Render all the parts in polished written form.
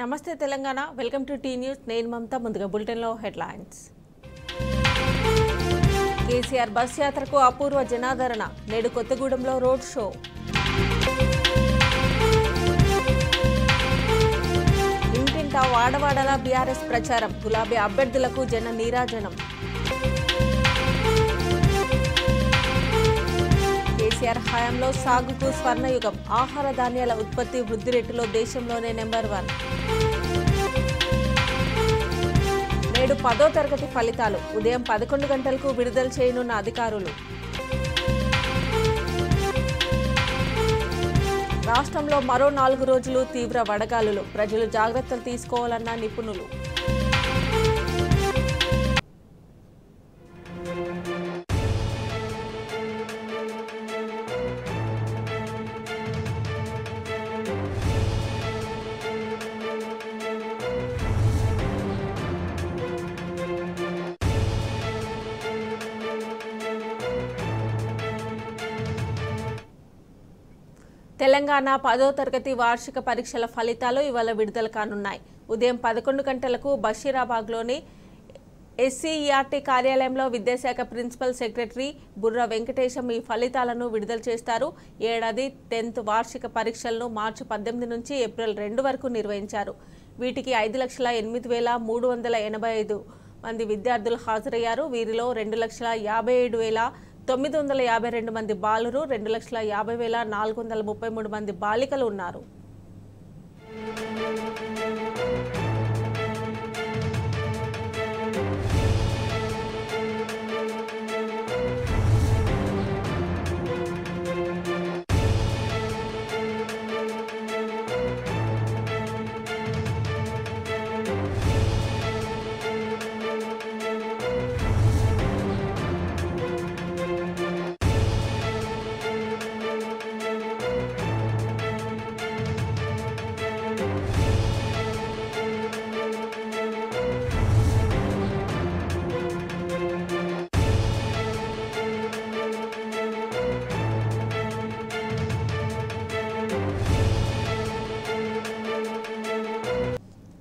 నమస్తే Telangana welcome to T news నేను మమతా ముందుగా బులెటిన్ లో హెడ్లైన్స్ కేసీఆర్ బస్ యాత్రకు అపూర్వ జనాదరణ నేడు కొత్తగూడెంలో రోడ్ షో ఇంటింటా వాడవాడలా బీఆర్ఎస్ ప్రచారం గులాబీ అభ్యర్థులకు జన నీరాజనం కేసీఆర్ హయాంలో సాగుకు స్వర్ణయుగం ఆహార ధాన్యాల ఉత్పత్తి వృద్ధి రేటులో దేశంలోనే నెంబర్ 1 నేడు 10వ తరగతి ఫలితాలు ఉదయం 11 గంటలకు విడుదల చేయనున్న అధికారులు రాష్ట్రంలో మరో 4 రోజులు తీవ్ర వడగాలులు ప్రజలు జాగ్రత్తలు తీసుకోవాలన్న నిపుణులు తెలంగాణ 10వ తరగతి వార్షిక పరీక్షల ఫలితాలు ఇవాళ విడుదల కానున్నాయి. ఉదయం 11 గంటలకు బషీరాబాద్లోని ఎస్సీఈఆర్టీ కార్యాలయంలో విద్యాశాఖ ప్రిన్సిపల్ సెక్రటరీ బుర్ర వెంకటేశం ఈ ఫలితాలను విడుదల చేస్తారు. ఏడాది 10th వార్షిక పరీక్షలను మార్చి 18 నుంచి ఏప్రిల్ 2 వరకు నిర్వహించారు. వీటికి 5,08,385 మంది విద్యార్థులు హాజరయ్యారు. వీరిలో 2,57,952 మంది బాలురు 2,50,433 మంది బాలికలు ఉన్నారు.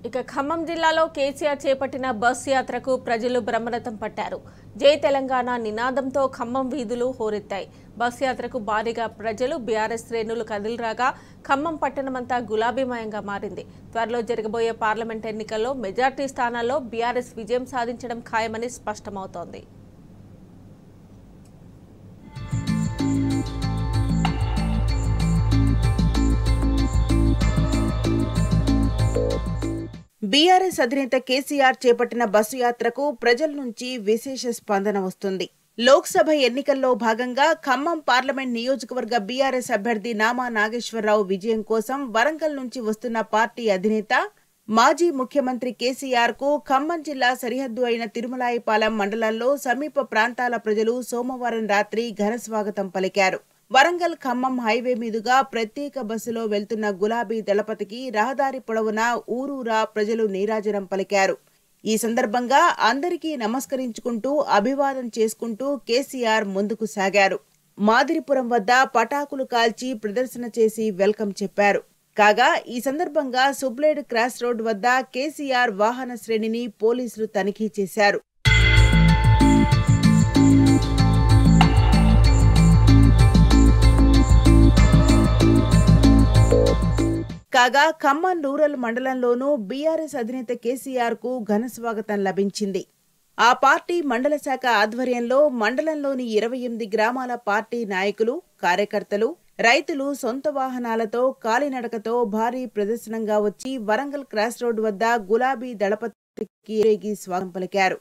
ఇక ఖమ్మం జిల్లాలో కేసీఆర్ చేపట్టిన బస్ యాత్రకు ప్రజలు బ్రహ్మరథం పట్టారు. జై తెలంగాణ నినాదంతో ఖమ్మం వీధులు హోరెత్తాయి. బస్ యాత్రకు భారీగా ప్రజలు బీఆర్ఎస్ శ్రేణులు కదిలిరాగా ఖమ్మం పట్టణమంతా గులాబీమయంగా మారింది. త్వరలో జరగబోయే పార్లమెంట్ ఎన్నికల్లో మెజార్టీ స్థానాల్లో బీఆర్ఎస్ విజయం సాధించడం ఖాయమని స్పష్టమవుతోంది. బీఆర్ఎస్ అధినేత కేసీఆర్ చేపట్టిన బస్సు యాత్రకు ప్రజల నుంచి విశేష స్పందన వస్తుంది. లోక్సభ ఎన్నికల్లో భాగంగా ఖమ్మం పార్లమెంట్ నియోజకవర్గ బీఆర్ఎస్ అభ్యర్థి నామా నాగేశ్వరరావు విజయం కోసం వరంగల్ నుంచి వస్తున్న పార్టీ అధినేత మాజీ ముఖ్యమంత్రి కేసీఆర్ కు ఖమ్మం జిల్లా సరిహద్దు అయిన తిరుమలాయిపాలెం మండలంలో సమీప ప్రాంతాల ప్రజలు సోమవారం రాత్రి ఘన స్వాగతం పలికారు. వరంగల్ ఖమ్మం హైవే మీదుగా ప్రత్యేక బస్సులో వెళ్తున్న గులాబీ దళపతికి రహదారి పొడవునా ఊరూరా ప్రజలు నీరాజనం పలికారు. ఈ సందర్భంగా అందరికీ నమస్కరించుకుంటూ అభివాదం చేసుకుంటూ కేసీఆర్ ముందుకు సాగారు. మాదిరిపురం వద్ద పటాకులు కాల్చి ప్రదర్శన చేసి వెల్కమ్ చెప్పారు. కాగా ఈ సందర్భంగా సుబ్లేడ్ క్రాస్ రోడ్ వద్ద కేసీఆర్ వాహన శ్రేణిని పోలీసులు తనిఖీ చేశారు. కాగా ఖమ్మం రూరల్ మండలంలోనూ బీఆర్ఎస్ అధినేత కేసీఆర్ కు ఘన స్వాగతం లభించింది. ఆ పార్టీ మండల శాఖ ఆధ్వర్యంలో మండలంలోని 28 గ్రామాల పార్టీ నాయకులు, కార్యకర్తలు, రైతులు సొంత వాహనాలతో కాలినడకతో భారీ ప్రదర్శనంగా వచ్చి వరంగల్ క్రాస్ రోడ్ వద్ద గులాబీ దళపతికి స్వాగతం పలికారు.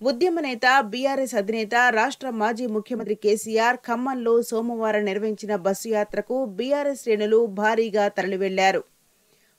ఉద్యమ నేత, బీఆర్ఎస్ అధినేత, రాష్ట్ర మాజీ ముఖ్యమంత్రి కేసీఆర్ ఖమ్మంలో సోమవారం నిర్వహించిన బస్సు యాత్రకు బీఆర్ఎస్ శ్రేణులు భారీగా తరలివెళ్లారు.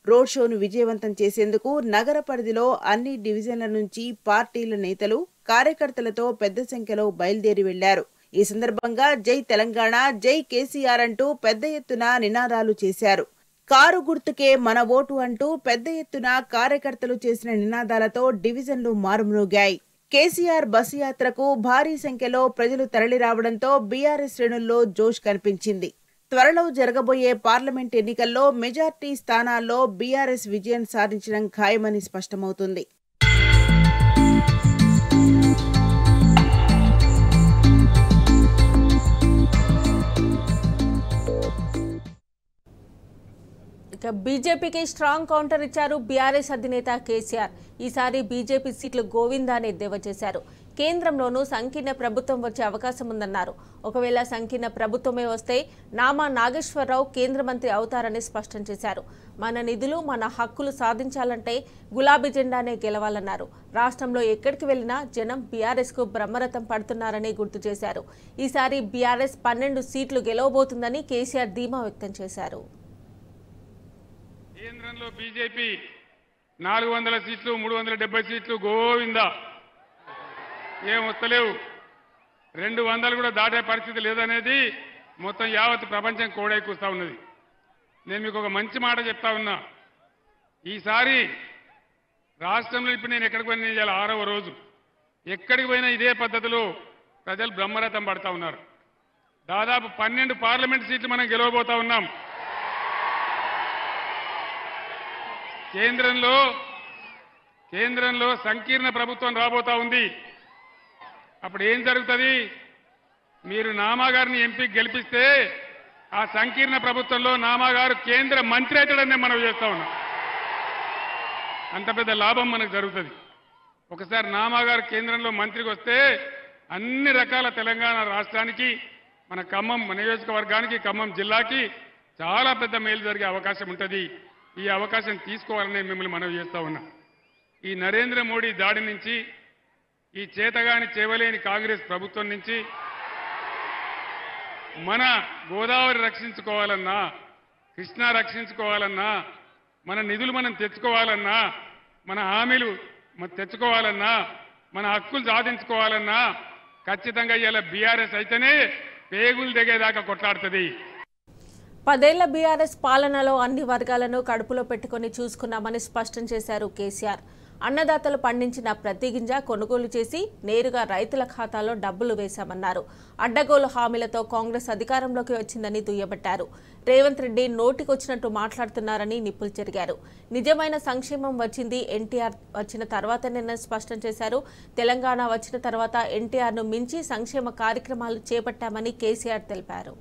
రోడ్ షోను విజయవంతం చేసేందుకు నగర పరిధిలో అన్ని డివిజన్ల నుంచి పార్టీల నేతలు, కార్యకర్తలతో పెద్ద సంఖ్యలో బయలుదేరి వెళ్లారు. ఈ సందర్భంగా జై తెలంగాణ, జై కేసీఆర్ అంటూ పెద్ద ఎత్తున నినాదాలు చేశారు. కారు గుర్తుకే మన ఓటు అంటూ పెద్ద ఎత్తున కార్యకర్తలు చేసిన నినాదాలతో డివిజన్లు మారుమ్రోగాయి. కేసీఆర్ బస్సు యాత్రకు భారీ సంఖ్యలో ప్రజలు తరలిరావడంతో బీఆర్ఎస్ శ్రేణుల్లో జోష్ కనిపించింది. త్వరలో జరగబోయే పార్లమెంట్ ఎన్నికల్లో మెజార్టీ స్థానాల్లో బీఆర్ఎస్ విజయం సాధించడం ఖాయమని స్పష్టమవుతుంది. బీజేపీకి స్ట్రాంగ్ కౌంటర్ ఇచ్చారు బీఆర్ఎస్ అధినేత కేసీఆర్. ఈసారి బీజేపీ సీట్లు గోవిందానే ఎద్దేవా చేశారు. కేంద్రంలోనూ సంకీర్ణ ప్రభుత్వం వచ్చే అవకాశం ఉందన్నారు. ఒకవేళ సంకీర్ణ ప్రభుత్వమే వస్తే నామా నాగేశ్వరరావు కేంద్ర మంత్రి అవుతారని స్పష్టం చేశారు. మన నిధులు మన హక్కులు సాధించాలంటే గులాబీ జెండానే గెలవాలన్నారు. రాష్ట్రంలో ఎక్కడికి వెళ్లినా జనం బీఆర్ఎస్ కు బ్రహ్మరథం పడుతున్నారని గుర్తు చేశారు. ఈసారి బీఆర్ఎస్ 12 సీట్లు గెలవబోతుందని కేసీఆర్ ధీమా వ్యక్తం చేశారు. కేంద్రంలో బీజేపీ 400 సీట్లు 370 సీట్లు గోవిందా, ఏం వస్తలేవు. 200 కూడా దాటే పరిస్థితి లేదనేది మొత్తం యావత్ ప్రపంచం కోడైకూస్తా ఉన్నది. నేను మీకు ఒక మంచి మాట చెప్తా ఉన్నా. ఈసారి రాష్ట్రంలో ఇప్పుడు నేను ఎక్కడికి పోయినా ఇవాళ 6వ రోజు, ఎక్కడికి పోయినా ఇదే పద్ధతిలో ప్రజలు బ్రహ్మరథం పడతా ఉన్నారు. దాదాపు 12 పార్లమెంట్ సీట్లు మనం గెలవబోతా ఉన్నాం. కేంద్రంలో సంకీర్ణ ప్రభుత్వం రాబోతా ఉంది. అప్పుడు ఏం జరుగుతుంది? మీరు నామాగారిని ఎంపీకి గెలిపిస్తే ఆ సంకీర్ణ ప్రభుత్వంలో నామాగారు కేంద్ర మంత్రి అవుతాడని మనం చేస్తా ఉన్నాం. అంత పెద్ద లాభం మనకు జరుగుతుంది. ఒకసారి నామాగారు కేంద్రంలో మంత్రికి వస్తే అన్ని రకాల తెలంగాణ రాష్ట్రానికి, మన ఖమ్మం నియోజకవర్గానికి, ఖమ్మం జిల్లాకి చాలా పెద్ద మేలు జరిగే అవకాశం ఉంటుంది. ఈ అవకాశం తీసుకోవాలని మిమ్మల్ని మనవి చేస్తా ఉన్నా. ఈ నరేంద్ర మోడీ దాడి నుంచి, ఈ చేతగాని చేవలేని కాంగ్రెస్ ప్రభుత్వం నుంచి మన గోదావరి రక్షించుకోవాలన్నా, కృష్ణా రక్షించుకోవాలన్నా, మన నిధులు మనం తెచ్చుకోవాలన్నా, మన హామీలు తెచ్చుకోవాలన్నా, మన హక్కులు సాధించుకోవాలన్నా ఖచ్చితంగా ఇలా బీఆర్ఎస్ అయితేనే పేగులు దిగేదాకా కొట్లాడుతుంది. 10 ఏళ్ల బీఆర్ఎస్ పాలనలో అన్ని వర్గాలను కడుపులో పెట్టుకుని చూసుకున్నామని స్పష్టం చేశారు కేసీఆర్. అన్నదాతలు పండించిన ప్రతి గింజ కొనుగోలు చేసి నేరుగా రైతుల ఖాతాలో డబ్బులు వేశామన్నారు. అడ్డగోలు హామీలతో కాంగ్రెస్ అధికారంలోకి వచ్చిందని దుయ్యబట్టారు. రేవంత్ రెడ్డి నోటికొచ్చినట్టు మాట్లాడుతున్నారని నిప్పులు చెరిగారు. నిజమైన సంక్షేమం వచ్చింది ఎన్టీఆర్ వచ్చిన తర్వాతనే స్పష్టం చేశారు. తెలంగాణ వచ్చిన తర్వాత ఎన్టీఆర్ను మించి సంక్షేమ కార్యక్రమాలు చేపట్టామని కేసీఆర్ తెలిపారు.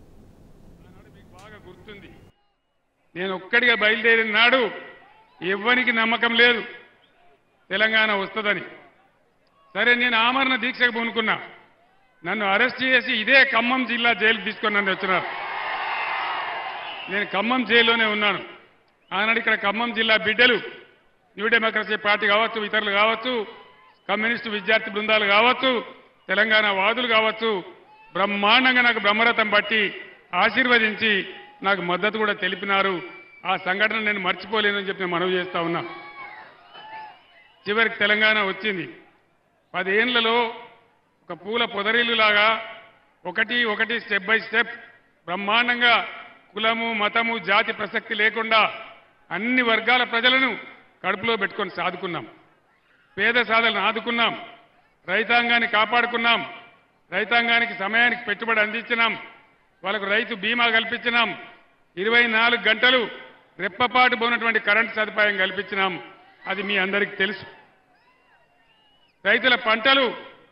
నేను ఒక్కడిగా బయలుదేరిన నాడు ఎవ్వరికి నమ్మకం లేదు తెలంగాణ వస్తుందని. సరే, నేను ఆమరణ దీక్షకు పూనుకున్నా. నన్ను అరెస్ట్ చేసి ఇదే ఖమ్మం జిల్లా జైలు తీసుకొని నన్ను వచ్చినారు. నేను ఖమ్మం జైల్లోనే ఉన్నాను. ఆనాడు ఇక్కడ ఖమ్మం జిల్లా బిడ్డలు, న్యూ డెమోక్రసీ పార్టీ కావచ్చు, ఇతరులు కావచ్చు, కమ్యూనిస్టు విద్యార్థి బృందాలు కావచ్చు, తెలంగాణ వాదులు కావచ్చు, బ్రహ్మాండంగా నాకు బ్రహ్మరథం పట్టి ఆశీర్వదించి నాకు మద్దతు కూడా తెలిపినారు. ఆ సంఘటన నేను మర్చిపోలేనని చెప్పి నేను మనవి చేస్తా ఉన్నా. చివరికి తెలంగాణ వచ్చింది. 10 ఏళ్లలో ఒక పూల పొదరిల్లులాగా ఒకటి స్టెప్ బై స్టెప్ బ్రహ్మాండంగా కులము, మతము, జాతి ప్రసక్తి లేకుండా అన్ని వర్గాల ప్రజలను కడుపులో పెట్టుకొని సాదుకున్నాం. పేద సాధలను ఆదుకున్నాం. రైతాంగాన్ని కాపాడుకున్నాం. రైతాంగానికి సమయానికి పెట్టుబడి అందించినాం. వాళ్ళకు రైతు బీమా కల్పించినాం. 24 గంటలు రెప్పపాటు పోయినటువంటి కరెంటు సదుపాయం కల్పించినాం. అది మీ అందరికీ తెలుసు. రైతుల పంటలు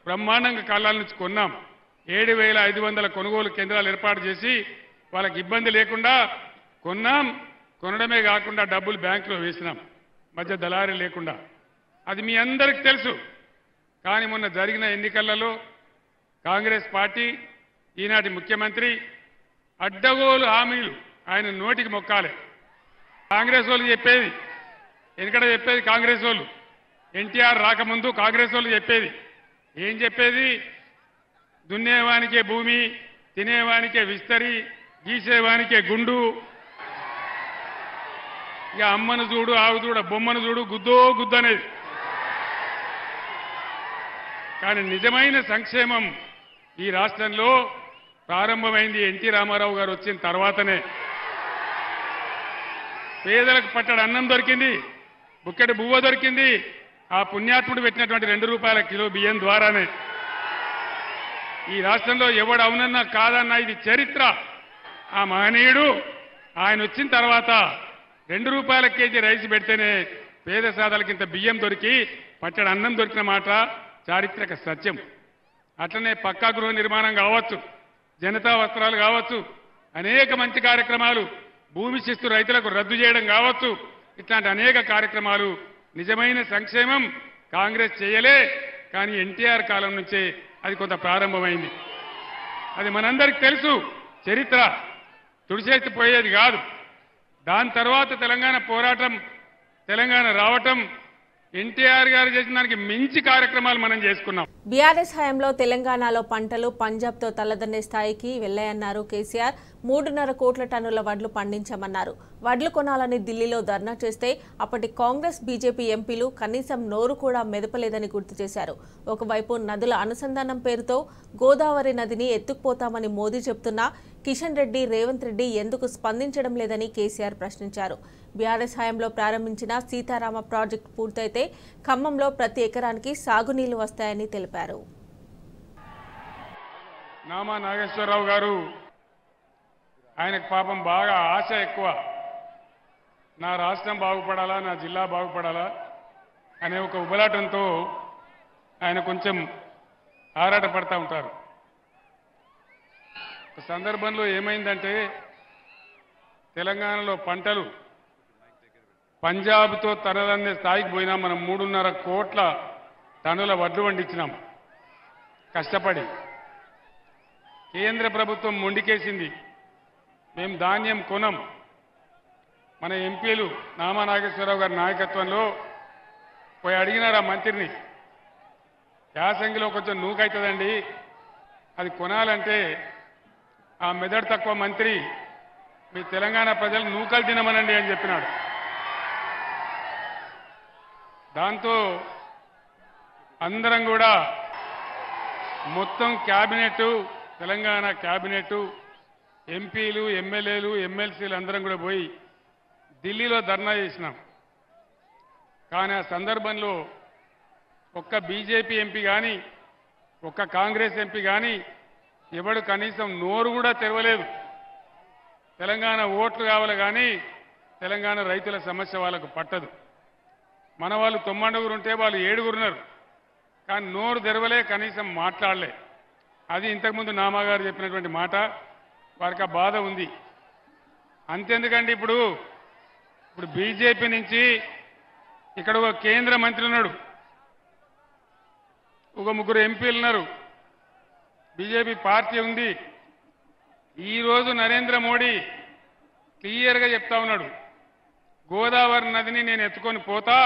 బ్రహ్మాండంగా కాలాల నుంచి కొన్నాం. 7,500 కొనుగోలు కేంద్రాలు ఏర్పాటు చేసి వాళ్ళకి ఇబ్బంది లేకుండా కొన్నాం. కొనడమే కాకుండా డబ్బులు బ్యాంకులో వేసినాం, మధ్య దళారీ లేకుండా. అది మీ అందరికీ తెలుసు. కానీ మొన్న జరిగిన ఎన్నికలలో కాంగ్రెస్ పార్టీ, ఈనాటి ముఖ్యమంత్రి అడ్డగోలు హామీలు ఆయన నోటికి మొక్కాలి. కాంగ్రెస్ వాళ్ళు చెప్పేది, ఎందుకంటే చెప్పేది కాంగ్రెస్ వాళ్ళు, ఎన్టీఆర్ రాకముందు కాంగ్రెస్ వాళ్ళు చెప్పేది ఏం చెప్పేది? దున్నేవానికే భూమి, తినేవానికే విస్తరి, గీసేవానికే గుండు, ఇక అమ్మను చూడు, ఆవు చూడ, బొమ్మను చూడు, గుద్దో గుద్దు అనేది. కానీ నిజమైన సంక్షేమం ఈ రాష్ట్రంలో ప్రారంభమైంది ఎన్టీ రామారావు గారు వచ్చిన తర్వాతనే. పేదలకు పట్టడి అన్నం దొరికింది, బుక్కెడు బువ్వ దొరికింది. ఆ పుణ్యాత్ముడు పెట్టినటువంటి 2 రూపాయల కిలో బియ్యం ద్వారానే. ఈ రాష్ట్రంలో ఎవడు అవునన్నా కాదన్నా ఇది చరిత్ర. ఆ మహనీయుడు ఆయన వచ్చిన తర్వాత ₹2 కేజీ రైస్ పెడితేనే పేద సాదాలకింత బియ్యం దొరికి పట్టెడు అన్నం దొరికిన మాట చారిత్రక సత్యం. అట్లనే పక్కా గృహ నిర్మాణం కావచ్చు, జనతా వస్త్రాలు కావచ్చు, అనేక మంచి కార్యక్రమాలు, భూమి శిస్తు రైతులకు రద్దు చేయడం కావచ్చు, ఇట్లాంటి అనేక కార్యక్రమాలు నిజమైన సంక్షేమం కాంగ్రెస్ చేయలే. కానీ ఎన్టీఆర్ కాలం నుంచే అది కొంత ప్రారంభమైంది. అది మనందరికీ తెలుసు. చరిత్ర తుడిచేసిపోయేది కాదు. దాని తర్వాత తెలంగాణ పోరాటం, తెలంగాణ రావటం, ఎన్టీఆర్ గారు చేసిన దానికి మించి కార్యక్రమాలు మనం చేసుకున్నాం. బీఆర్ఎస్ హయాంలో తెలంగాణలో పంటలు పంజాబ్తో తలదన్నే స్థాయికి వెళ్లాయన్నారు కేసీఆర్. 3.5 కోట్ల టన్నుల వడ్లు పండించామన్నారు. వడ్లు కొనాలని ఢిల్లీలో ధర్నా చేస్తే అప్పటి కాంగ్రెస్ బీజేపీ ఎంపీలు కనీసం నోరు కూడా మెదపలేదని గుర్తు చేశారు. ఒకవైపు నదుల అనుసంధానం పేరుతో గోదావరి నదిని ఎత్తుకుపోతామని మోదీ చెబుతున్నా కిషన్ రెడ్డి, రేవంత్ రెడ్డి ఎందుకు స్పందించడం లేదని కేసీఆర్ ప్రశ్నించారు. బీఆర్ఎస్ హయాంలో ప్రారంభించిన సీతారామ ప్రాజెక్టు పూర్తయితే ఖమ్మంలో ప్రతి ఎకరానికి సాగునీళ్లు వస్తాయని తెలిపారు. నామా నాగేశ్వరరావు గారు, ఆయనకు పాపం బాగా ఆశ ఎక్కువ. నా రాష్ట్రం బాగుపడాలా, నా జిల్లా బాగుపడాలా అనే ఒక ఉబలాటంతో ఆయన కొంచెం ఆరాటపడతా ఉంటారు. ఒక సందర్భంలో ఏమైందంటే తెలంగాణలో పంటలు పంజాబ్తో తనదన్నే స్థాయికి పోయినా మనం 3.5 కోట్ల టన్నుల వడ్లు పండించినాం కష్టపడి. కేంద్ర ప్రభుత్వం మొండికేసింది, మేము ధాన్యం కొనం. మన ఎంపీలు నామా నాగేశ్వరరావు గారి నాయకత్వంలో పోయి అడిగినారు ఆ మంత్రిని, యాసంగిలో కొంచెం నూకైతుందండి, అది కొనాలంటే ఆ మెదడు తక్కువ మంత్రి మీ తెలంగాణ ప్రజలు నూకలు తినమనండి అని చెప్పినాడు. దాంతో అందరం కూడా మొత్తం క్యాబినెట్, తెలంగాణ క్యాబినెట్, ఎంపీలు, ఎమ్మెల్యేలు, ఎమ్మెల్సీలు అందరం కూడా పోయి ఢిల్లీలో ధర్నా చేసినాం. కానీ ఆ సందర్భంలో ఒక్క బీజేపీ ఎంపీ కానీ, ఒక్క కాంగ్రెస్ ఎంపీ కానీ ఎవడు కనీసం నోరు కూడా తెరవలేదు. తెలంగాణ ఓట్లు కావాలి కానీ తెలంగాణ రైతుల సమస్య వాళ్ళకు పట్టదు. మన వాళ్ళు 90 ఉంటే వాళ్ళు 7 ఉన్నారు. కానీ నోరు తెరవలే, కనీసం మాట్లాడలే. అది ఇంతకుముందు నామాగారు చెప్పినటువంటి మాట. వారికి ఆ బాధ ఉంది. అంతెందుకండి, ఇప్పుడు బీజేపీ నుంచి ఇక్కడ ఒక కేంద్ర మంత్రి ఉన్నాడు, ఒక 3 ఎంపీలు ఉన్నారు, బీజేపీ పార్టీ ఉంది. ఈరోజు నరేంద్ర మోడీ క్లియర్గా చెప్తా ఉన్నాడు, గోదావరి నదిని నేను ఎత్తుకొని పోతా,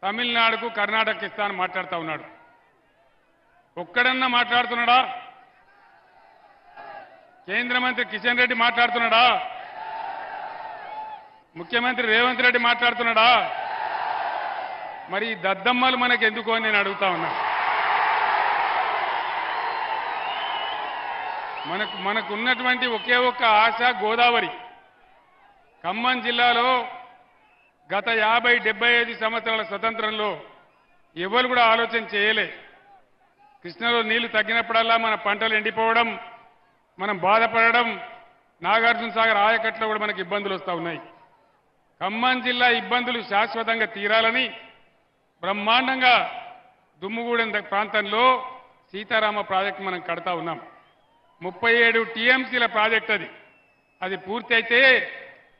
తమిళనాడుకు కర్ణాటక ఇస్తాను మాట్లాడుతూ ఉన్నాడు. ఒక్కడన్నా మాట్లాడుతున్నాడా? కేంద్ర మంత్రి కిషన్ రెడ్డి మాట్లాడుతున్నాడా? ముఖ్యమంత్రి రేవంత్ రెడ్డి మాట్లాడుతున్నాడా? మరి ఈ దద్దమ్మలు మనకు ఎందుకు అని నేను అడుగుతా ఉన్నా. మనకు ఉన్నటువంటి ఒకే ఒక్క ఆశ గోదావరి. ఖమ్మం జిల్లాలో గత 50-75 సంవత్సరాల స్వతంత్రంలో ఎవరు కూడా ఆలోచన చేయలే. కృష్ణలో నీళ్లు తగ్గినప్పుడల్లా మన పంటలు ఎండిపోవడం, మనం బాధపడడం, నాగార్జున సాగర్ ఆయకట్లో కూడా మనకు ఇబ్బందులు వస్తూ ఉన్నాయి. ఖమ్మం జిల్లా ఇబ్బందులు శాశ్వతంగా తీరాలని బ్రహ్మాండంగా దుమ్ముగూడెం ప్రాంతంలో సీతారామ ప్రాజెక్టు మనం కడతా ఉన్నాం. 37 టీఎంసీల ప్రాజెక్ట్ అది పూర్తి అయితే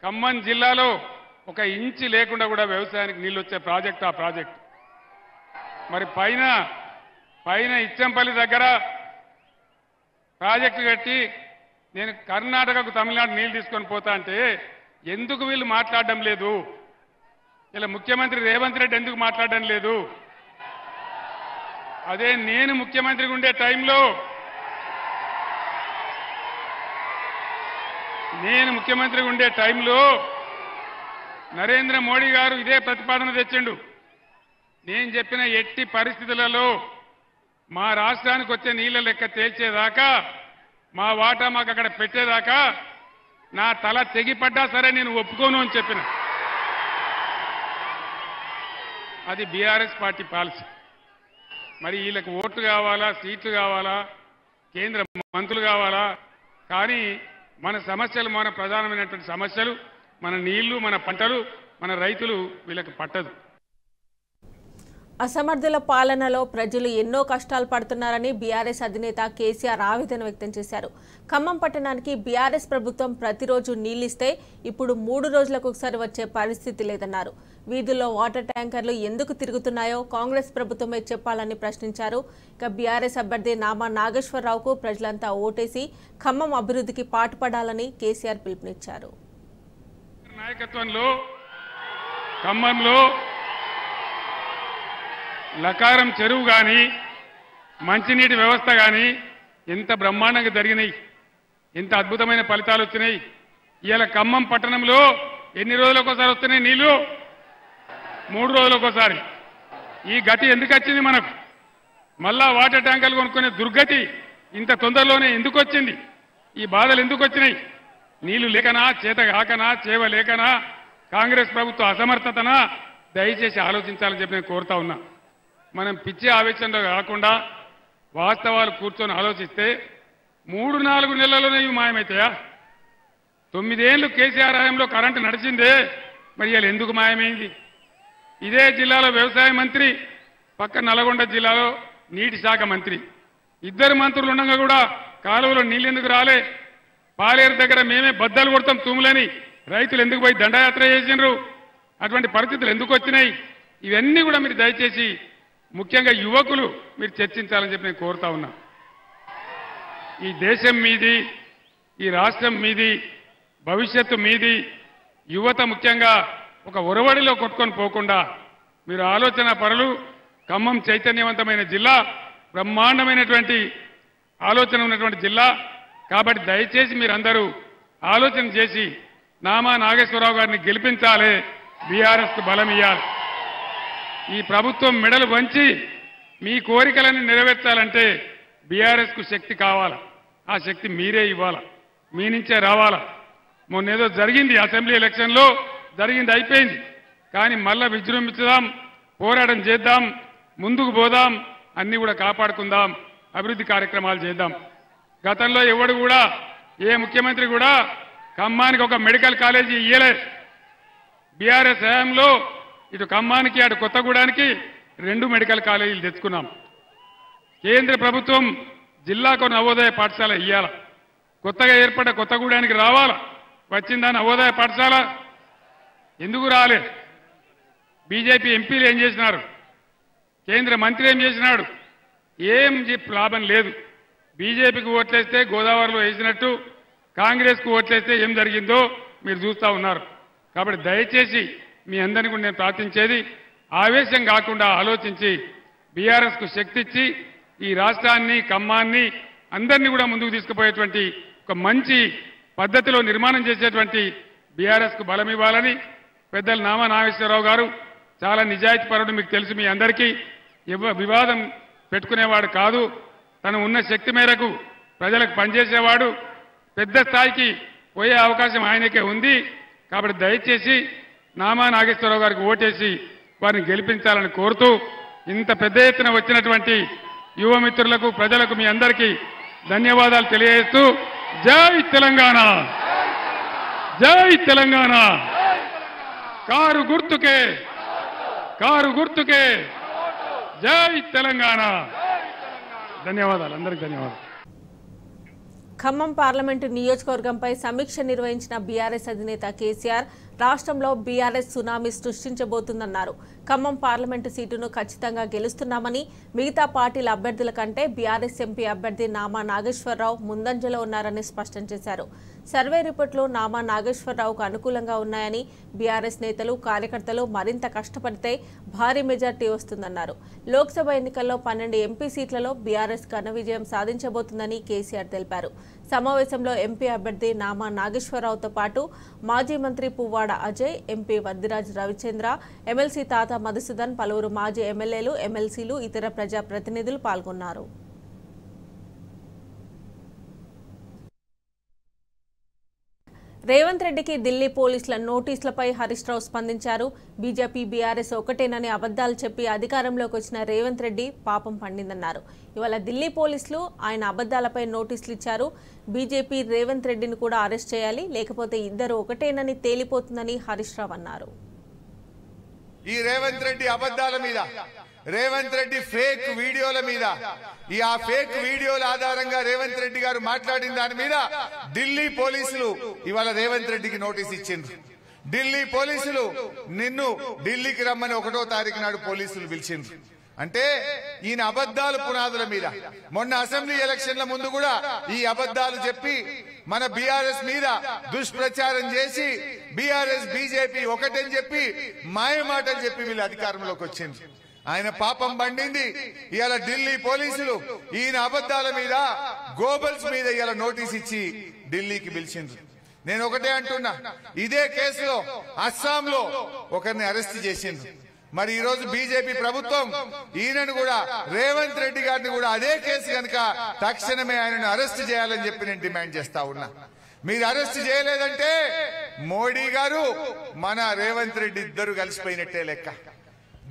ఖమ్మం జిల్లాలో ఒక ఇంచి లేకుండా కూడా వ్యవసాయానికి నీళ్ళు వచ్చే ప్రాజెక్ట్ ఆ ప్రాజెక్ట్. మరి పైన ఇచ్చంపల్లి దగ్గర ప్రాజెక్టు కట్టి నేను కర్ణాటకకు తమిళనాడు నీళ్లు తీసుకొని పోతా అంటే ఎందుకు వీళ్ళు మాట్లాడడం లేదు? ఇలా ముఖ్యమంత్రి రేవంత్ రెడ్డి ఎందుకు మాట్లాడడం లేదు? అదే నేను ముఖ్యమంత్రిగా ఉండే టైంలో నరేంద్ర మోడీ గారు ఇదే ప్రతిపాదన తెచ్చిండు. నేను చెప్పిన ఎట్టి పరిస్థితులలో మా రాష్ట్రానికి వచ్చే నీళ్ల లెక్క తేల్చేదాకా, మా వాటా మాకు అక్కడ పెట్టేదాకా నా తల తెగిపడ్డా సరే నేను ఒప్పుకోను అని చెప్పిన. అది బీఆర్ఎస్ పార్టీ పాలసీ. మరి వీళ్ళకి ఓట్లు కావాలా, సీట్లు కావాలా, కేంద్ర మంత్రులు కావాలా, కానీ మన సమస్యలు, మన ప్రధానమైనటువంటి సమస్యలు, మన నీళ్లు, మన పంటలు, మన రైతులు వీళ్ళకి పట్టదు. అసమర్థుల పాలనలో ప్రజలు ఎన్నో కష్టాలు పడుతున్నారని బీఆర్ఎస్ అధినేత కేసీఆర్ ఆవేదన వ్యక్తం చేశారు. ఖమ్మం పట్టణానికి బీఆర్ఎస్ ప్రభుత్వం ప్రతిరోజు నీళ్లిస్తే ఇప్పుడు 3 రోజులకు ఒకసారి వచ్చే పరిస్థితి లేదన్నారు. వీధుల్లో వాటర్ ట్యాంకర్లు ఎందుకు తిరుగుతున్నాయో కాంగ్రెస్ ప్రభుత్వమే చెప్పాలని ప్రశ్నించారు. ఇక బీఆర్ఎస్ అభ్యర్థి నామా నాగేశ్వరరావుకు ప్రజలంతా ఓటేసి ఖమ్మం అభివృద్ధికి పాటుపడాలని కేసీఆర్ పిలుపునిచ్చారు. నాయకత్వంలో ఖమ్మంలో లకారం చెరువు కానీ, మంచినీటి వ్యవస్థ కానీ ఎంత బ్రహ్మాండంగా జరిగినాయి, ఎంత అద్భుతమైన ఫలితాలు వచ్చినాయి. ఇవాళ ఖమ్మం పట్టణంలో ఎన్ని రోజులకోసారి వస్తున్నాయి నీళ్లు? 3 రోజులకోసారి. ఈ గతి ఎందుకు వచ్చింది మనకు? మళ్ళా వాటర్ ట్యాంకర్లు కొనుక్కునే దుర్గతి ఇంత తొందరలోనే ఎందుకు వచ్చింది? ఈ బాధలు ఎందుకు వచ్చినాయి? నీళ్లు లేకనా, చేత కాకనా, చేవ లేకనా, కాంగ్రెస్ ప్రభుత్వ అసమర్థతనా? దయచేసి ఆలోచించాలని చెప్పి నేను కోరుతా ఉన్నా. మనం పిచ్చి ఆవేశంలో కాకుండా వాస్తవాలు కూర్చొని ఆలోచిస్తే 3-4 నెలల్లోనే ఇవి మాయమవుతాయా? 9 ఏళ్ళు కేసీఆర్ హయాంలో కరెంటు నడిచిందే, మరి ఇవాళ ఎందుకు మాయమైంది? ఇదే జిల్లాలో వ్యవసాయ మంత్రి, పక్క నల్గొండ జిల్లాలో నీటి శాఖ మంత్రి, ఇద్దరు మంత్రులు ఉండగా కూడా కాలువలో నీళ్ళు ఎందుకు రాలే? పాలేరు దగ్గర మేమే బద్దలు కొడతాం తూములని రైతులు ఎందుకు పోయి దండయాత్ర చేసిండ్రు? అటువంటి పరిస్థితులు ఎందుకు వచ్చినాయి? ఇవన్నీ కూడా మీరు దయచేసి ముఖ్యంగా యువకులు మీరు చర్చించాలని చెప్పి నేను కోరుతా ఉన్నా. ఈ దేశం మీది, ఈ రాష్ట్రం మీది, భవిష్యత్తు మీది. యువత ముఖ్యంగా ఒక ఒరవడిలో కొట్టుకొని పోకుండా మీరు ఆలోచన పరులు. ఖమ్మం చైతన్యవంతమైన జిల్లా, బ్రహ్మాండమైనటువంటి ఆలోచన ఉన్నటువంటి జిల్లా. కాబట్టి దయచేసి మీరందరూ ఆలోచన చేసి నామా నాగేశ్వరరావు గారిని గెలిపించాలి, బీఆర్ఎస్కు బలం ఇవ్వాలి. ఈ ప్రభుత్వం మెడలు వంచి మీ కోరికలను నెరవేర్చాలంటే బీఆర్ఎస్కు శక్తి కావాలా. ఆ శక్తి మీరే ఇవ్వాలా, మీ నుంచే రావాలా. మొన్నేదో జరిగింది అసెంబ్లీ ఎలక్షన్లో, జరిగింది అయిపోయింది. కానీ మళ్ళా విజృంభించుదాం, పోరాటం చేద్దాం, ముందుకు పోదాం, అన్ని కూడా కాపాడుకుందాం, అభివృద్ధి కార్యక్రమాలు చేద్దాం. గతంలో ఎవడు కూడా, ఏ ముఖ్యమంత్రి కూడా ఖమ్మానికి ఒక మెడికల్ కాలేజీ ఇయ్యలే. బీఆర్ఎస్ హయాంలో ఇటు ఖమ్మానికి, అటు కొత్తగూడానికి 2 మెడికల్ కాలేజీలు తెచ్చుకున్నాం. కేంద్ర ప్రభుత్వం జిల్లాకు నవోదయ పాఠశాల ఇయ్యాల. కొత్తగా ఏర్పడ్డ కొత్తగూడానికి రావాలా? వచ్చిందా నవోదయ పాఠశాల? ఎందుకు రాలే? బీజేపీ ఎంపీలు ఏం చేసినారు? కేంద్ర మంత్రి ఏం చేసినాడు? ఏం లాభం లేదు. బీజేపీకి ఓట్లేస్తే గోదావరిలో వేసినట్టు, కాంగ్రెస్కు ఓట్లేస్తే ఏం జరిగిందో మీరు చూస్తూ ఉన్నారు. కాబట్టి దయచేసి మీ అందరినీ కూడా నేను ప్రార్థించేది, ఆవేశం కాకుండా ఆలోచించి బీఆర్ఎస్కు శక్తి ఇచ్చి ఈ రాష్ట్రాన్ని, ఖమ్మాన్ని అందరినీ కూడా ముందుకు తీసుకుపోయేటువంటి ఒక మంచి పద్ధతిలో నిర్మాణం చేసేటువంటి బీఆర్ఎస్కు బలం ఇవ్వాలని పెద్దలు నామా నాగేశ్వరరావు గారు చాలా నిజాయితీపరుడు. మీకు తెలుసు, మీ అందరికీ వివాదం పెట్టుకునేవాడు కాదు. తను ఉన్న శక్తి మేరకు ప్రజలకు పనిచేసేవాడు. పెద్ద స్థాయికి పోయే అవకాశం ఆయనకే ఉంది. కాబట్టి దయచేసి నామా నాగేశ్వరరావు గారికి ఓటేసి వారిని గెలిపించాలని కోరుతూ, ఇంత పెద్ద ఎత్తున వచ్చినటువంటి యువ మిత్రులకు, ప్రజలకు మీ అందరికీ ధన్యవాదాలు తెలియజేస్తూ, జై తెలంగాణ, జై తెలంగాణ, కారు గుర్తుకే, కారు గుర్తుకే, జై తెలంగాణ. ధన్యవాదాలు, అందరికీ ధన్యవాదాలు. ఖమ్మం పార్లమెంటు నియోజకవర్గంపై సమీక్ష నిర్వహించిన బీఆర్ఎస్ అధినేత కేసీఆర్ రాష్ట్రంలో బీఆర్ఎస్ సునామీ సృష్టించబోతుందన్నారు. ఖమ్మం పార్లమెంటు సీటును ఖచ్చితంగా గెలుస్తున్నామని, మిగతా పార్టీల అభ్యర్థుల కంటే బీఆర్ఎస్ ఎంపీ అభ్యర్థి నామా నాగేశ్వరరావు ముందంజలో ఉన్నారని స్పష్టం చేశారు. సర్వే రిపోర్టులు నామా నాగేశ్వరరావుకు అనుకూలంగా ఉన్నాయని, బీఆర్ఎస్ నేతలు, కార్యకర్తలు మరింత కష్టపడితే భారీ మెజార్టీ వస్తుందన్నారు. లోక్సభ ఎన్నికల్లో 12 ఎంపీ సీట్లలో బీఆర్ఎస్ ఘన విజయం సాధించబోతుందని కేసీఆర్ తెలిపారు. సమావేశంలో ఎంపీ అభ్యర్థి నామా నాగేశ్వరరావుతో పాటు మాజీ మంత్రి పువ్వాడ అజయ్, ఎంపీ వద్దిరాజ్ రవిచంద్ర, ఎమ్మెల్సీ తాత మధుసూదన్, పలువురు మాజీ ఎమ్మెల్యేలు, ఎమ్మెల్సీలు, ఇతర ప్రజా ప్రతినిధులు పాల్గొన్నారు. రేవంత్ రెడ్డికి ఢిల్లీ పోలీసుల నోటీసులపై హరీష్ రావు స్పందించారు. బీజేపీ బీఆర్ఎస్ ఒకటేనని అబద్దాలు చెప్పి అధికారంలోకి వచ్చిన రేవంత్ రెడ్డి పాపం పండిందన్నారు. ఇవాళ ఢిల్లీ పోలీసులు ఆయన అబద్దాలపై నోటీసులు ఇచ్చారు. బీజేపీ రేవంత్ రెడ్డిని కూడా అరెస్ట్ చేయాలి, లేకపోతే ఇద్దరు ఒకటేనని తేలిపోతుందని హరీష్ రావు అన్నారు. ఈ రేవంత్ రెడ్డి అబద్దాల మీద, రేవంత్ రెడ్డి ఫేక్ వీడియోల మీద, ఆ ఫేక్ వీడియోల ఆధారంగా రేవంత్ రెడ్డి గారు మాట్లాడిన దాని మీద ఢిల్లీ పోలీసులు ఇవాళ రేవంత్ రెడ్డికి నోటీస్ ఇచ్చిండ్రు. ఢిల్లీ పోలీసులు నిన్ను ఢిల్లీకి రమ్మని 1వ తారీఖు నాడు పోలీసులు పిలిచిండ్రు. అంటే ఈయన అబద్దాలు పునాదుల మీద మొన్న అసెంబ్లీ ఎలక్షన్ల ముందు కూడా ఈ అబద్దాలు చెప్పి మన బీఆర్ఎస్ మీద దుష్ప్రచారం చేసి బీఆర్ఎస్ బీజేపీ ఒకటని చెప్పి మాయమాటలు చెప్పి వీళ్ళు అధికారంలోకి వచ్చింది. ఆయన పాపం పండింది. ఇవాళ ఢిల్లీ పోలీసులు ఈయన అబద్దాల మీద, గోబల్స్ మీద ఇవాళ నోటీస్ ఇచ్చి ఢిల్లీకి పిలిచిండ్రు. నేను ఒకటే అంటున్నా, ఇదే కేసులో అస్సాంలో ఒకరిని అరెస్ట్ చేసిండ్రు. మరి ఈ రోజు బీజేపీ ప్రభుత్వం ఈయనను కూడా, రేవంత్ రెడ్డి గారిని కూడా అదే కేసు కనుక తక్షణమే ఆయనను అరెస్ట్ చేయాలని చెప్పి నేను డిమాండ్ చేస్తా ఉన్నా. మీరు అరెస్ట్ చేయలేదంటే మోడీ గారు మన రేవంత్ రెడ్డి ఇద్దరు కలిసిపోయినట్టే లెక్క.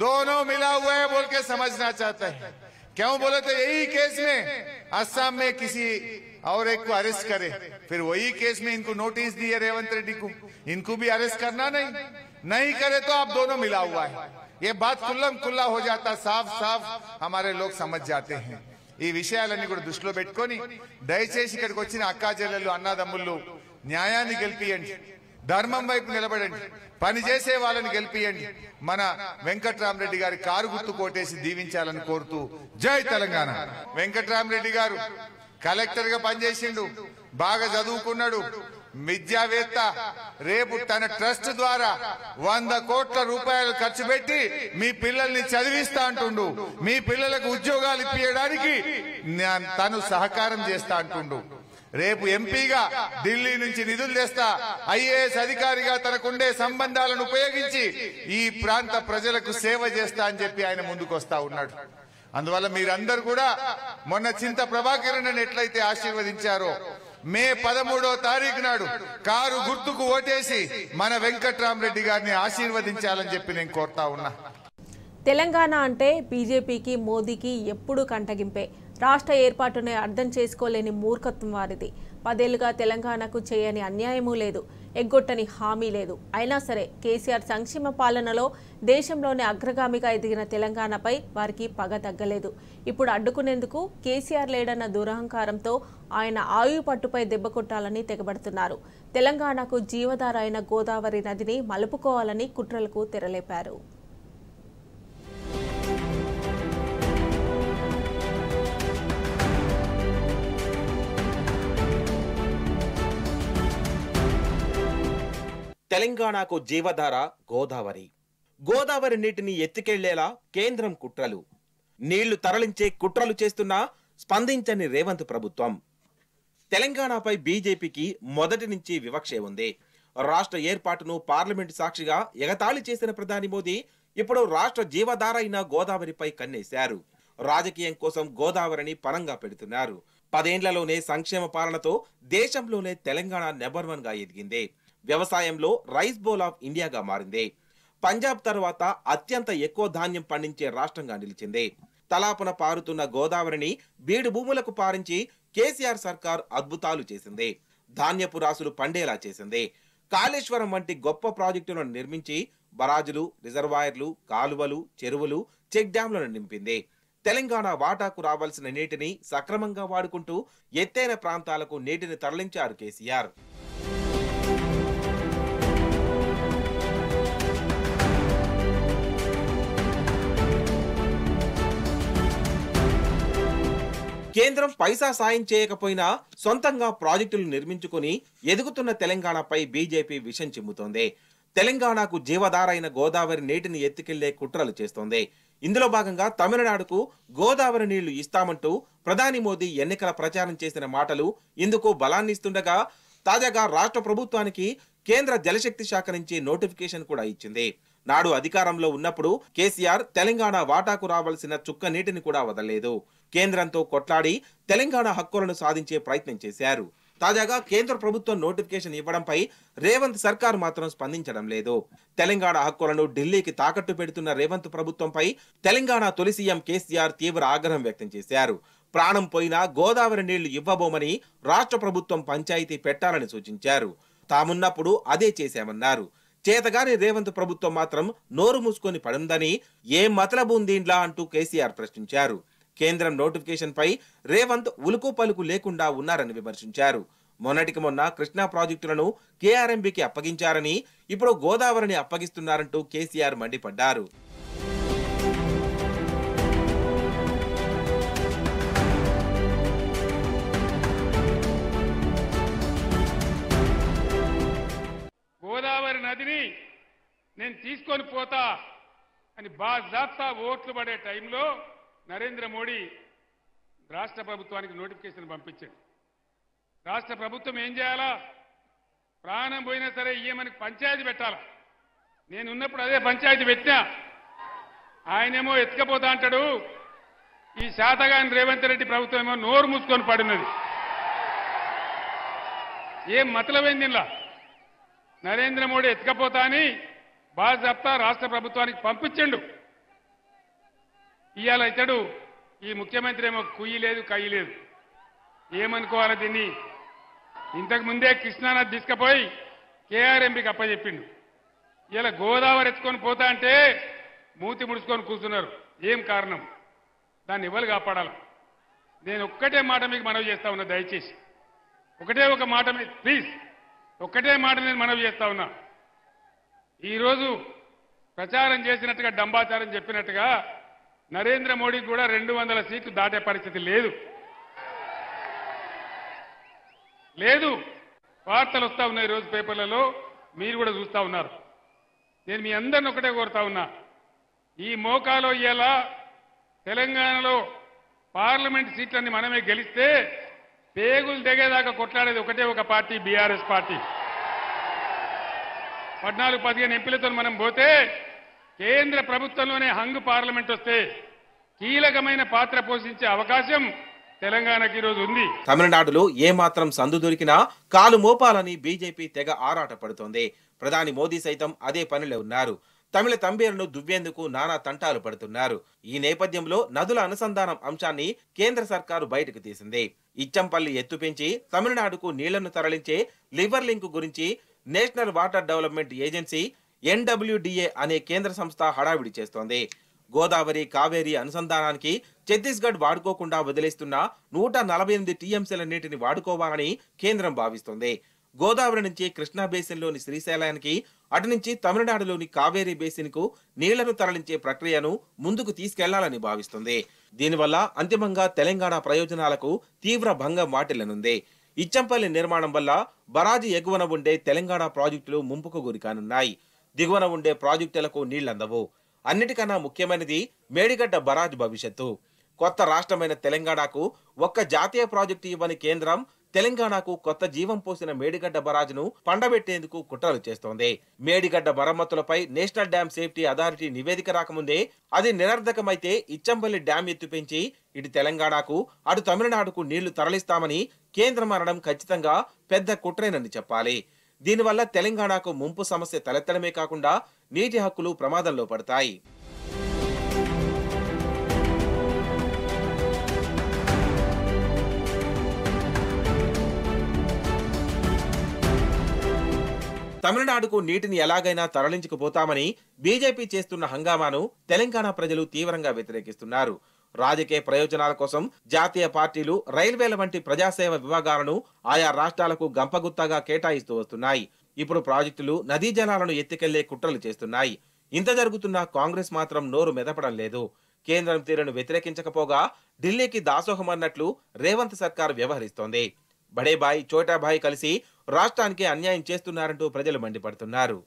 दोनों मिला हुआ है बोल के समझना चाहता है. क्यों बोले तो यही केस में असम में किसी और एक को अरेस्ट करे, फिर वही केस में इनको नोटिस दिए रेवंत रेड्डी को, इनको भी अरेस्ट करना नहीं करे तो आप दोनों मिला हुआ है. ये बात खुल्लम खुल्ला हो जाता, साफ साफ हमारे लोग समझ जाते हैं. ఈ విషయాలన్నీ కూడా దృష్టిలో పెట్టుకొని దయచేసి ఇక్కడికి వచ్చిన అక్కా చెల్లెళ్ళు, అన్నదమ్ముళ్ళు న్యాయాన్ని గెలిపియండి, ధర్మం వైపు నిలబడండి, పని చేసే వాళ్ళని గెలిపియండి. మన వెంకట్రామరెడ్డి గారి కారు గుర్తు కోటేసి దీవించాలని కోరుతూ జై తెలంగాణ. వెంకట్రామరెడ్డి గారు కలెక్టర్ గా పనిచేసిండు, బాగా చదువుకున్నాడు, విద్యావేత్త. రేపు తన ట్రస్ట్ ద్వారా 100 కోట్ల రూపాయలు ఖర్చు పెట్టి మీ పిల్లల్ని చదివిస్తా అంటుండు, మీ పిల్లలకు ఉద్యోగాలు ఇప్పించడానికి తను సహకారం చేస్తా అంటుండు. రేపు ఎంపీగా ఢిల్లీ నుంచి నిధులు తెస్తా, ఐఏఎస్ అధికారిగా తనకుండే సంబంధాలను ఉపయోగించి ఈ ప్రాంత ప్రజలకు సేవ చేస్తా అని చెప్పి ఆయన ముందుకు వస్తా ఉన్నాడు. అందువల్ల మీరందరూ కూడా మొన్న చింత ప్రభాకరన్ ఎట్లయితే ఆశీర్వదించారో, మే 13వ తారీఖు నాడు కారు గుర్తుకు ఓటేసి మన వెంకట్రామరెడ్డి గారిని ఆశీర్వదించాలని చెప్పి నేను కోరుతా ఉన్నా. తెలంగాణ అంటే బీజేపీకి, మోదీకి ఎప్పుడూ కంటగింపే. రాష్ట్ర ఏర్పాటునే అర్థం చేసుకోలేని మూర్ఖత్వం వారిది. 10 ఏళ్లుగా తెలంగాణకు చేయని అన్యాయమూ లేదు, ఎగ్గొట్టని హామీ లేదు. అయినా సరే కేసీఆర్ సంక్షేమ పాలనలో దేశంలోనే అగ్రగామిగా ఎదిగిన తెలంగాణపై వారికి పగ తగ్గలేదు. ఇప్పుడు అడ్డుకునేందుకు కేసీఆర్ లేడన్న దురహంకారంతో ఆయన ఆయువు పట్టుపై దెబ్బ కొట్టాలని తెగబడుతున్నారు. తెలంగాణకు జీవధార అయిన గోదావరి నదిని మలుపుకోవాలని కుట్రలకు తెరలేపారు. తెలంగాణకు జీవధార గోదావరి. గోదావరి నీటిని ఎత్తికెళ్లేలా కేంద్రం కుట్రలు, నీళ్లు తరలించే కుట్రలు చేస్తున్నా స్పందించని రేవంత్ ప్రభుత్వం. తెలంగాణపై బీజేపీకి మొదటి నుంచి వివక్షే ఉంది. రాష్ట్ర ఏర్పాటును పార్లమెంటు సాక్షిగా ఎగతాళి చేసిన ప్రధాని మోదీ ఇప్పుడు రాష్ట్ర జీవధార అయిన గోదావరిపై కన్నేశారు. రాజకీయం కోసం గోదావరిని పరంగా పెడుతున్నారు. 10 ఏళ్లలోనే సంక్షేమ పాలనతో దేశంలోనే తెలంగాణ నెంబర్ 1 గా ఎదిగింది. వ్యవసాయంలో రైస్ బౌల్ ఆఫ్ ఇండియాగా మారింది. పంజాబ్ తర్వాత అత్యంత ఎక్కువ ధాన్యం పండించే రాష్ట్రంగా నిలిచింది. తలాపున పారుతున్న గోదావరిని బీడు భూములకు పారించి కేసీఆర్ సర్కార్ అద్భుతాలు చేసింది. ధాన్యపు రాసులు పండేలా చేసింది. కాళేశ్వరం వంటి గొప్ప ప్రాజెక్టులను నిర్మించి బరాజులు, రిజర్వాయర్లు, కాలువలు, చెరువులు, చెక్ డ్యాంలను నింపింది. తెలంగాణ వాటాకు రావాల్సిన నీటిని సక్రమంగా వాడుకుంటూ ఎత్తైన ప్రాంతాలకు నీటిని తరలించారు కేసీఆర్. కేంద్రం పైసా సాయం చేయకపోయినా సొంతంగా ప్రాజెక్టులు నిర్మించుకుని ఎదుగుతున్న తెలంగాణపై బీజేపీ విషం చిమ్ముతోంది. తెలంగాణకు జీవధార అయిన గోదావరి నీటిని ఎత్తుకెళ్లే కుట్రలు చేస్తోంది. ఇందులో భాగంగా తమిళనాడుకు గోదావరి నీళ్లు ఇస్తామంటూ ప్రధాని మోదీ ఎన్నికల ప్రచారం చేసిన మాటలు ఇందుకు బలాన్నిస్తుండగా తాజాగా రాష్ట్ర ప్రభుత్వానికి కేంద్ర జలశక్తి శాఖ నుంచి నోటిఫికేషన్ కూడా ఇచ్చింది. నాడు అధికారంలో ఉన్నప్పుడు కేసీఆర్ తెలంగాణ వాటాకు రావాల్సిన చుక్క నీటిని కూడా వదలలేదు. కేంద్రంతో కొట్లాడి తెలంగాణ హక్కులను సాధించే ప్రయత్నం చేశారు. తాజాగా కేంద్ర ప్రభుత్వం నోటిఫికేషన్ ఇవ్వడంపై రేవంత్ సర్కార్ మాత్రం స్పందించడం లేదు. తెలంగాణ హక్కులను ఢిల్లీకి తాకట్టు పెడుతున్న రేవంత్ ప్రభుత్వంపై తెలంగాణ తొలి సీఎం కేసీఆర్ తీవ్ర ఆగ్రహం వ్యక్తం చేశారు. ప్రాణం పోయినా గోదావరి నీళ్లు ఇవ్వబోమని రాష్ట్ర ప్రభుత్వం పంచాయతీ పెట్టాలని సూచించారు. తామున్నప్పుడు అదే చేశామన్నారు. చేతగాని రేవంత్ ప్రభుత్వం మాత్రం నోరు మూసుకొని పడుందని ఏం మతలబు ఉందీండ్లా అంటూ కేసీఆర్ ప్రశ్నించారు. కేంద్రం నోటిఫికేషన్ పై రేవంత్ ఉలుకు పలుకు లేకుండా ఉన్నారని విమర్శించారు. మొన్నటికి మొన్న కృష్ణా ప్రాజెక్టులను కేఆర్ఎంబీకి అప్పగించారని ఇప్పుడు గోదావరిని అప్పగిస్తున్నారంటూ కేసీఆర్ మండిపడ్డారు. గోదావరి నదిని నేను తీసుకొని పోతా అని బాజాప్తా ఓట్లు పడే టైంలో నరేంద్ర మోడీ రాష్ట్ర ప్రభుత్వానికి నోటిఫికేషన్ పంపించాడు. రాష్ట్ర ప్రభుత్వం ఏం చేయాలా? ప్రాణం పోయినా సరే ఇయ్యమని పంచాయతీ పెట్టాలా. నేను ఉన్నప్పుడు అదే పంచాయతీ పెట్టినా. ఆయనేమో ఎత్తుకపోతా అంటాడు. ఈ శాతగాని రేవంత్ రెడ్డి ప్రభుత్వం ఏమో నోరు మూసుకొని పడినది. ఏం మతలబైంది ఇలా? నరేంద్ర మోడీ ఎత్తుకపోతా అని బాజాప్తా రాష్ట్ర ప్రభుత్వానికి పంపించండు. ఇవాళ ఇతడు ఈ ముఖ్యమంత్రి ఏమో కుయ్యి లేదు కయ్యి లేదు. ఏమనుకోవాలి దీన్ని? ఇంతకు ముందే కృష్ణానది తీసుకుపోయి కేఆర్ఎంబీకి అప్పచెప్పిండు. ఇలా గోదావరి ఎత్తుకొని పోతా అంటే మూతి ముడుచుకొని కూర్చున్నారు. ఏం కారణం? దాన్ని ఎవరు కాపాడాలి? నేను ఒక్కటే మాట మీకు మనవి చేస్తా ఉన్నా. దయచేసి ఒకటే ఒక మాట మీద ప్లీజ్, ఒక్కటే మాట నేను మనవి చేస్తా ఉన్నా. ఈరోజు ప్రచారం చేసినట్టుగా డంబాచారం చెప్పినట్టుగా నరేంద్ర మోడీకి కూడా 200 సీట్లు దాటే పరిస్థితి లేదు. వార్తలు వస్తా ఉన్నాయి ఈరోజు పేపర్లలో, మీరు కూడా చూస్తా ఉన్నారు. నేను మీ అందరిని ఒకటే కోరుతా ఉన్నా. ఈ మోకాలో ఇలా తెలంగాణలో పార్లమెంట్ సీట్లన్నీ మనమే గెలిస్తే పేగులు దిగేదాకా కొట్లాడేది ఒకటే ఒక పార్టీ, బీఆర్ఎస్ పార్టీ. 14-15 ఎంపీలతో మనం పోతే కేంద్ర ప్రభుత్వంలోనే హంగ్ పార్లమెంట్ వస్తే కీలకమైన పాత్ర పోషించే అవకాశం తెలంగాణకి ఈరోజు ఉంది. తమిళనాడులో ఏమాత్రం సందు దొరికినా కాలు మోపాలని బీజేపీ తెగ ఆరాట పడుతోంది. ప్రధాని మోదీ సైతం అదే పనిలో ఉన్నారు. తమిళ తంబేరును దువ్వేందుకు నానా తంటాలు పడుతున్నారు. ఈ నేపథ్యంలో నదుల అనుసంధానం అంశాన్ని కేంద్ర సర్కారు బయటకు తీసింది. ఇచ్చంపల్లి ఎత్తు పెంచి తమిళనాడుకు నీళ్లను తరలించే లివర్ లింక్ గురించి national water development agency NWDA అనే కేంద్ర సంస్థ హడావిడి చేస్తోంది. గోదావరి కావేరీ అనుసంధానానికి ఛత్తీస్గఢ్ వాడుకోకుండా వదిలేస్తున్న 148 టీఎంసీల నీటిని వాడుకోవాలని కేంద్రం భావిస్తోంది. గోదావరి నుంచి కృష్ణా బేసిన్లోని శ్రీశైలానికి, అటు నుంచి తమిళనాడులోని కావేరీ బేసిన్ కు నీళ్లను తరలించే ప్రక్రియను ముందుకు తీసుకెళ్లాలని భావిస్తుంది. దీనివల్ల అంతిమంగా తెలంగాణ ప్రయోజనాలకు తీవ్ర భంగం వాటిల్లనుంది. ఇచ్చంపల్లి నిర్మాణం వల్ల బరాజు ఎగువన ఉండే తెలంగాణ ప్రాజెక్టులు ముంపుకు గురికానున్నాయి. దిగువన ఉండే ప్రాజెక్టులకు నీళ్లందవు. అన్నిటికన్నా ముఖ్యమైనది మేడిగడ్డ బరాజ్ భవిష్యత్తు. కొత్త రాష్ట్రమైన తెలంగాణకు ఒక్క జాతీయ ప్రాజెక్టు ఇవ్వని కేంద్రం తెలంగాణకు కొత్త జీవం పోసిన మేడిగడ్డ బరాజ్ను పండబెట్టేందుకు కుట్రలు చేస్తోంది. మేడిగడ్డ మరమ్మతులపై నేషనల్ డ్యామ్ సేఫ్టీ అథారిటీ నివేదిక రాకముందే అది నిరర్ధకమైతే ఇచ్చంపల్లి డ్యామ్ ఎత్తు పెంచి ఇటు తెలంగాణకు అటు తమిళనాడుకు నీళ్లు తరలిస్తామని కేంద్రం అనడం ఖచ్చితంగా పెద్ద కుట్రేనని చెప్పాలి. దీనివల్ల తెలంగాణకు ముంపు సమస్య తలెత్తడమే కాకుండా నీటి హక్కులు ప్రమాదంలో పడతాయి. తమిళనాడుకు నీటిని ఎలాగైనా తరలించుకుపోతామని బీజేపీ చేస్తున్న హంగామాను తెలంగాణ ప్రజలు తీవ్రంగా వ్యతిరేకిస్తున్నారు. రాజకీయ ప్రయోజనాల కోసం జాతీయ పార్టీలు రైల్వేల వంటి ప్రజాసేవ విభాగాలను ఆయా రాష్ట్రాలకు గంపగుత్తగా కేటాయిస్తూ వస్తున్నాయి. ఇప్పుడు ప్రాజెక్టులు నదీ జలాలను ఎత్తికెళ్లే కుట్రలు చేస్తున్నాయి. ఇంత జరుగుతున్నా కాంగ్రెస్ మాత్రం నోరు మెదపడం లేదు. కేంద్రం తీరును వ్యతిరేకించకపోగా ఢిల్లీకి దాసోహమన్నట్లు రేవంత్ సర్కార్ వ్యవహరిస్తోంది. బడేబాయ్ చోటాబాయ్ కలిసి రాష్ట్రానికి అన్యాయం చేస్తున్నారంటూ ప్రజలు మండిపడుతున్నారు.